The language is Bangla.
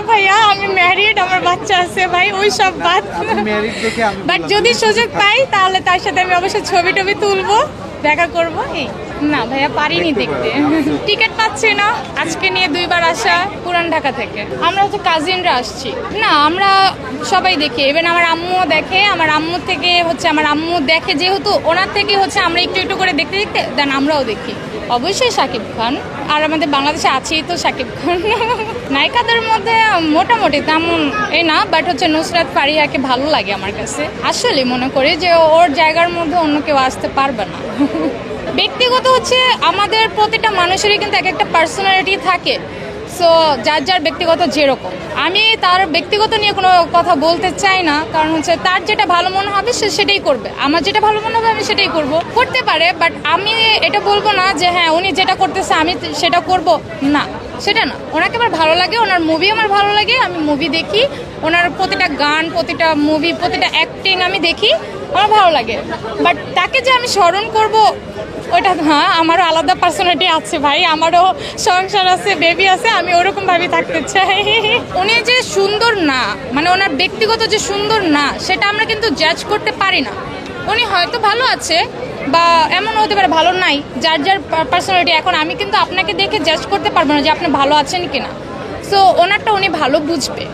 ভাইয়া, আমি ম্যারিড, আমার বাচ্চা আছে ভাই, ওই সব বাদ। বাট যদি সুযোগ পাই তাহলে তার সাথে আমি অবশ্যই ছবি টবি তুলবো, দেখা করবো। এই না ভাইয়া, পারিনি দেখতে, টিকিট পাচ্ছি না। আজকে নিয়ে 2 বার আসা পুরান ঢাকা থেকে। আমরা হচ্ছে কাজিনরা আসছি। না, আমরা সবাই দেখি, ইভেন আমার আম্মুও দেখে। আমার আম্মু থেকে হচ্ছে, আমার আম্মু দেখে যেহেতু, ওনার থেকে হচ্ছে আমরা একটু একটু করে দেখতে দেখতে দেন আমরাও দেখি। অবশ্যই শাকিব খান, আর আমাদের বাংলাদেশে আছেই তো শাকিব খান। নায়িকাদের মধ্যে মোটামুটি তেমন এই না, বাট হচ্ছে নুসরাত ফারিয়াকে ভালো লাগে আমার কাছে। আসলে মনে করি যে ওর জায়গার মধ্যে অন্য কেউ আসতে পারবে না। ব্যক্তিগত হচ্ছে আমাদের প্রতিটা মানুষেরই কিন্তু এক একটা পার্সোনালিটি থাকে। সো যার যার ব্যক্তিগত যেরকম, আমি তার ব্যক্তিগত নিয়ে কোনো কথা বলতে চাই না, কারণ হচ্ছে তার যেটা ভালো মনে হবে সে সেটাই করবে। আমার যেটা ভালো মনে হবে আমি সেটাই করব, করতে পারে। বাট আমি এটা বলবো না যে হ্যাঁ উনি যেটা করতেছে আমি সেটা করব না, সেটা না। ওনাকে আমার ভালো লাগে, ওনার মুভি আমার ভালো লাগে, আমি মুভি দেখি, ওনার প্রতিটা গান, প্রতিটা মুভি, প্রতিটা অ্যাক্টিং আমি দেখি, আমার ভালো লাগে। বাট তাকে যে আমি স্মরণ করব ওইটা, হ্যাঁ আমারও আলাদা পার্সোনালিটি আছে ভাই, আমারও সংসার আছে, বেবি আছে, আমি ওরকম ভাবে থাকতে চাই। উনি যে সুন্দর না, মানে ওনার ব্যক্তিগত যে সুন্দর না, সেটা আমরা কিন্তু জাজ করতে পারি না। উনি হয়তো ভালো আছে, বা এমন হতে পারে ভালো নাই, যার যার পার্সোনালিটি। এখন আমি কিন্তু আপনাকে দেখে জাজ করতে পারবো না যে আপনি ভালো আছেন কিনা। সো ওনারটা উনি ভালো বুঝবে।